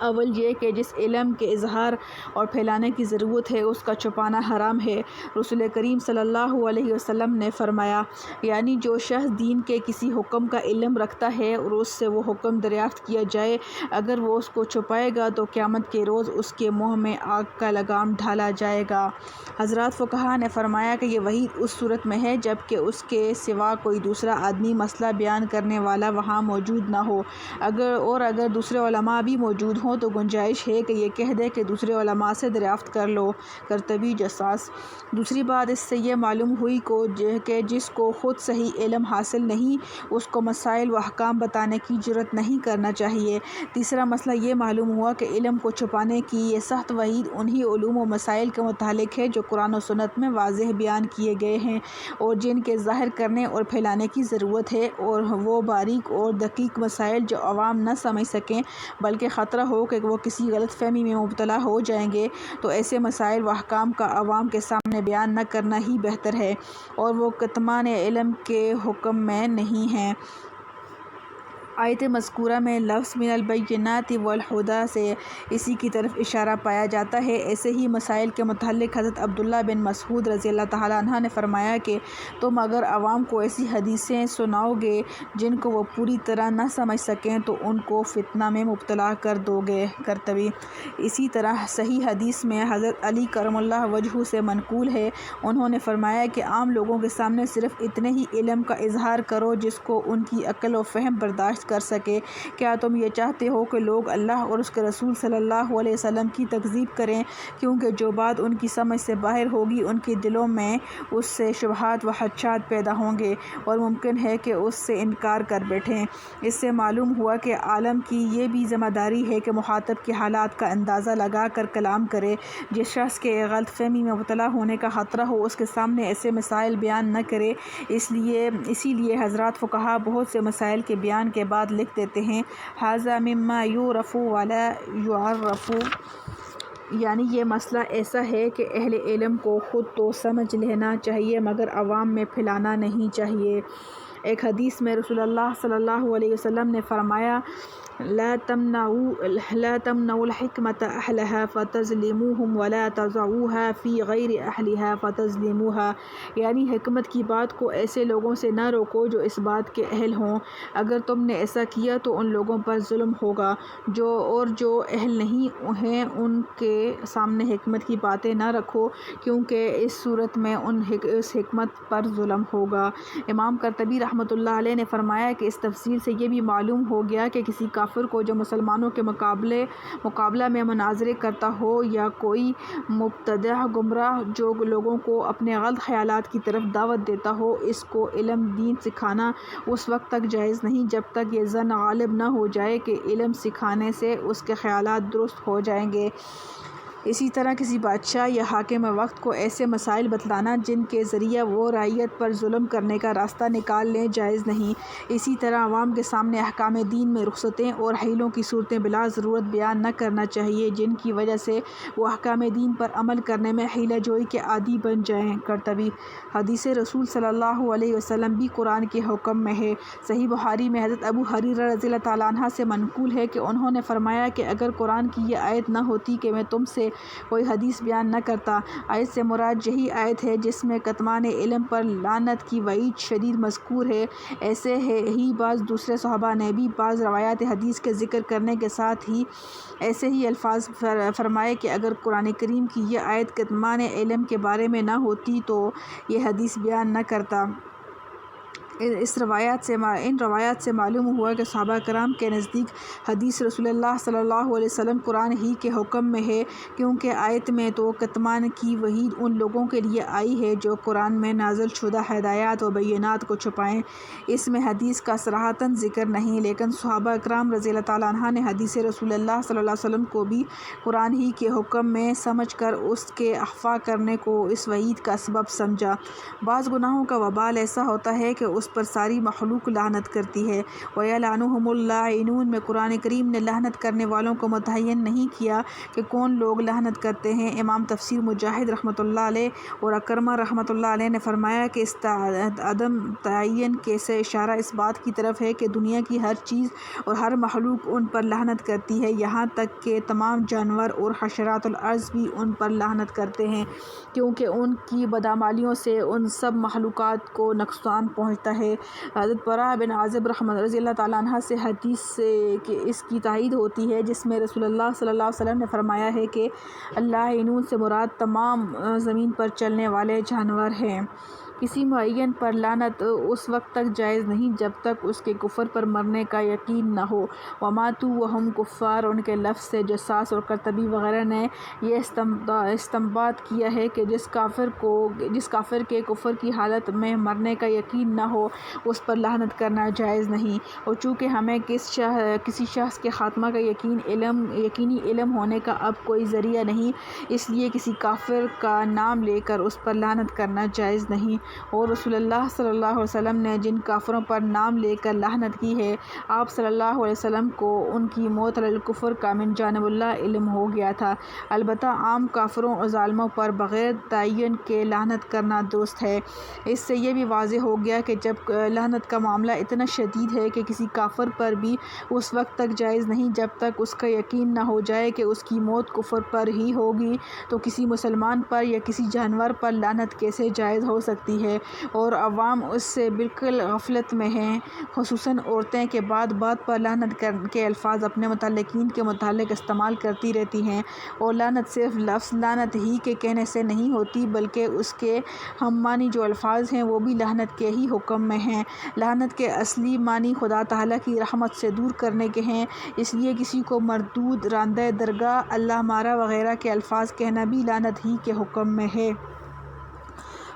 اول یہ کہ جس علم کے اظہار اور پھیلانے کی ضرورت ہے اس کا چھپانا حرام ہے۔ رسول کریم صلی اللہ علیہ وسلم نے فرمایا، یعنی جو شخص دین کے کسی حکم کا علم رکھتا ہے اور اس سے وہ حکم دریافت کیا جائے، اگر وہ اس کو چھپائے گا تو قیامت کے روز اس کے منہ میں آگ کا لگام ڈالا جائے گا۔ حضرات فقہا نے فرمایا کہ یہ وعید اس صورت میں ہے جب کہ اس کے سوا کوئی دوسرا آدمی مسئلہ بیان کرنے والا وہاں موجود نہ ہو، اگر دوسرے علماء بھی موجود ہوں تو گنجائش ہے کہ یہ کہہ دے کہ دوسرے علماء سے دریافت کر لو۔ کرتبی جساس۔ دوسری بات اس سے یہ معلوم ہوئی کہ جس کو خود صحیح علم حاصل نہیں اس کو مسائل و احکام بتانے کی جرأت نہیں کرنا چاہیے۔ تیسرا مسئلہ یہ معلوم ہوا کہ علم کو چھپانے کی یہ سخت وعید انہی علوم و مسائل کے متعلق ہے جو قرآن و سنت میں واضح بیان کیے گئے ہیں اور جن کے ظاہر کرنے اور پھیلانے کی ضرورت ہے، اور وہ باریک اور دقیق مسائل جو عوام نہ سمجھ سکیں بلکہ خطرہ ہو کہ وہ کسی غلط فہمی میں مبتلا ہو جائیں گے، تو ایسے مسائل و احکام کا عوام کے سامنے بیان نہ کرنا ہی بہتر ہے، اور وہ کتمان علم کے حکم میں نہیں ہیں۔ آیت مذکورہ میں لفظ من البینات والہدی سے اسی کی طرف اشارہ پایا جاتا ہے۔ ایسے ہی مسائل کے متعلق حضرت عبداللہ بن مسعود رضی اللہ تعالیٰ عنہ نے فرمایا کہ تم اگر عوام کو ایسی حدیثیں سناؤ گے جن کو وہ پوری طرح نہ سمجھ سکیں تو ان کو فتنہ میں مبتلا کر دو گے۔ کرتبی۔ اسی طرح صحیح حدیث میں حضرت علی کرم اللہ وجہہ سے منقول ہے، انہوں نے فرمایا کہ عام لوگوں کے سامنے صرف اتنے ہی علم کا اظہار کرو جس کو ان کی عقل و فہم برداشت کر سکے۔ کیا تم یہ چاہتے ہو کہ لوگ اللہ اور اس کے رسول صلی اللہ علیہ وسلم کی تکذیب کریں؟ کیونکہ جو بات ان کی سمجھ سے باہر ہوگی ان کے دلوں میں اس سے شبہات و خدشات پیدا ہوں گے اور ممکن ہے کہ اس سے انکار کر بیٹھیں۔ اس سے معلوم ہوا کہ عالم کی یہ بھی ذمہ داری ہے کہ مخاطب کے حالات کا اندازہ لگا کر کلام کرے۔ جس شخص کے غلط فہمی میں مبتلا ہونے کا خطرہ ہو اس کے سامنے ایسے مسائل بیان نہ کرے۔ اسی لیے حضرات فقہا بہت سے مسائل کے بیان کے بعد لکھ دیتے ہیں ھذا مما یعرف ولا یعرف، یعنی یہ مسئلہ ایسا ہے کہ اہل علم کو خود تو سمجھ لینا چاہیے مگر عوام میں پھیلانا نہیں چاہیے۔ ایک حدیث میں رسول اللہ صلی اللہ علیہ وسلم نے فرمایا لا تمنعوا الحکمۃ اہلھا فتظلموہم ولا تضعوها فی غیر اہلھا فتظلموها، یعنی حکمت کی بات کو ایسے لوگوں سے نہ روکو جو اس بات کے اہل ہوں، اگر تم نے ایسا کیا تو ان لوگوں پر ظلم ہوگا، جو اہل نہیں ہیں ان کے سامنے حکمت کی باتیں نہ رکھو کیونکہ اس صورت میں اس حکمت پر ظلم ہوگا۔ امام قرطبی رحمۃ اللہ علیہ نے فرمایا کہ اس تفصیل سے یہ بھی معلوم ہو گیا کہ کسی کافر کو جو مسلمانوں کے مقابلہ میں مناظرے کرتا ہو یا کوئی مبتدع گمراہ جو لوگوں کو اپنے غلط خیالات کی طرف دعوت دیتا ہو، اس کو علم دین سکھانا اس وقت تک جائز نہیں جب تک یہ ظن غالب نہ ہو جائے کہ علم سکھانے سے اس کے خیالات درست ہو جائیں گے۔ اسی طرح کسی بادشاہ یا حاکم وقت کو ایسے مسائل بتلانا جن کے ذریعہ وہ رعیت پر ظلم کرنے کا راستہ نکال لیں جائز نہیں۔ اسی طرح عوام کے سامنے احکام دین میں رخصتیں اور حیلوں کی صورتیں بلا ضرورت بیان نہ کرنا چاہیے جن کی وجہ سے وہ احکام دین پر عمل کرنے میں حیلہ جوئی کے عادی بن جائیں۔ کرتبی۔ حدیث رسول صلی اللہ علیہ وسلم بھی قرآن کے حکم میں ہے۔ صحیح بخاری میں حضرت ابو ہریرہ رضی اللہ تعالیٰ عنہ سے منقول ہے کہ انہوں نے فرمایا کہ اگر قرآن کی یہ آیت نہ ہوتی کہ میں تم سے کوئی حدیث بیان نہ کرتا۔ آیت سے مراد یہی آیت ہے جس میں کتمان علم پر لعنت کی وعید شدید مذکور ہے۔ ایسے ہی بعض دوسرے صحابہ نے بھی بعض روایات حدیث کے ذکر کرنے کے ساتھ ہی ایسے ہی الفاظ فرمائے کہ اگر قرآن کریم کی یہ آیت کتمان علم کے بارے میں نہ ہوتی تو یہ حدیث بیان نہ کرتا۔ ان روایات سے معلوم ہوا کہ صحابہ کرام کے نزدیک حدیث رسول اللہ صلی اللہ علیہ وسلم قرآن ہی کے حکم میں ہے، کیونکہ آیت میں تو کتمان کی وعید ان لوگوں کے لیے آئی ہے جو قرآن میں نازل شدہ ہدایات و بینات کو چھپائیں۔ اس میں حدیث کا صراحتاً ذکر نہیں، لیکن صحابہ کرام رضی اللہ تعالیٰ عنہ نے حدیث رسول اللہ صلی اللہ علیہ وسلم کو بھی قرآن ہی کے حکم میں سمجھ کر اس کے اخفا کرنے کو اس وعید کا سبب سمجھا۔ بعض گناہوں کا وبال ایسا ہوتا ہے کہ اس پر ساری مخلوق لعنت کرتی ہے۔ وَيَلْعَنُهُمُ اللَّاعِنُونَ میں قرآن کریم نے لعنت کرنے والوں کو متعین نہیں کیا کہ کون لوگ لعنت کرتے ہیں۔ امام تفسیر مجاہد رحمۃ اللہ علیہ اور اکرمہ رحمۃ اللہ علیہ نے فرمایا کہ اس عدم تعین کے سے اشارہ اس بات کی طرف ہے کہ دنیا کی ہر چیز اور ہر مخلوق ان پر لعنت کرتی ہے، یہاں تک کہ تمام جانور اور حشرات الارض بھی ان پر لعنت کرتے ہیں، کیونکہ ان کی بدعمالیوں سے ان سب مخلوقات کو نقصان پہنچتا ہے۔ حضرت براء بن عازب رضی اللہ تعالیٰ عنہ سے حدیث سے کہ اس کی تائید ہوتی ہے، جس میں رسول اللہ صلی اللہ علیہ وسلم نے فرمایا ہے کہ اللاعنون سے مراد تمام زمین پر چلنے والے جانور ہیں۔ کسی معین پر لعنت اس وقت تک جائز نہیں جب تک اس کے کفر پر مرنے کا یقین نہ ہو۔ وَمَاتُوا وَهُمْ كُفَّارٌ ان کے لفظ سے جساس اور قرطبی وغیرہ نے یہ استنباط کیا ہے کہ جس کافر کے کفر کی حالت میں مرنے کا یقین نہ ہو اس پر لعنت کرنا جائز نہیں، اور چونکہ ہمیں کسی شخص کے خاتمہ کا یقینی علم ہونے کا اب کوئی ذریعہ نہیں، اس لیے کسی کافر کا نام لے کر اس پر لعنت کرنا جائز نہیں۔ اور رسول اللہ صلی اللہ علیہ وسلم نے جن کافروں پر نام لے کر لعنت کی ہے، آپ صلی اللہ علیہ وسلم کو ان کی موت علی الکفر کا من جانب اللہ علم ہو گیا تھا۔ البتہ عام کافروں اور ظالموں پر بغیر تعین کے لعنت کرنا درست ہے۔ اس سے یہ بھی واضح ہو گیا کہ جب لعنت کا معاملہ اتنا شدید ہے کہ کسی کافر پر بھی اس وقت تک جائز نہیں جب تک اس کا یقین نہ ہو جائے کہ اس کی موت کفر پر ہی ہوگی، تو کسی مسلمان پر یا کسی جانور پر لعنت کیسے جائز ہو سکتی ہے؟ اور عوام اس سے بالکل غفلت میں ہیں، خصوصاً عورتیں کہ بات بات پر لعنت کے الفاظ اپنے متعلقین کے متعلق استعمال کرتی رہتی ہیں، اور لعنت صرف لفظ لعنت ہی کے کہنے سے نہیں ہوتی بلکہ اس کے ہم معنی جو الفاظ ہیں وہ بھی لعنت کے ہی حکم میں ہیں۔ لعنت کے اصلی معنی خدا تعالیٰ کی رحمت سے دور کرنے کے ہیں، اس لیے کسی کو مردود، راندہ درگاہ، اللہ مارا وغیرہ کے الفاظ کہنا بھی لعنت ہی کے حکم میں ہے۔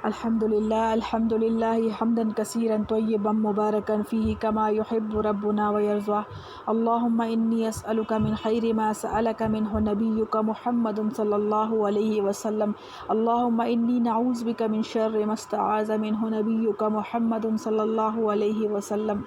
الحمدللہ حمدا کثیرا طیبا مبارکا فیہ کما یحب ربنا ویرضى۔ اللہم انی اسألک من خیر ما سألک منہ نبیک محمد صلی اللہ علیہ وسلم۔ اللہم انی نعوذ بک من شر ما استعاذ منہ نبیک محمد صلی اللہ علیہ وسلم۔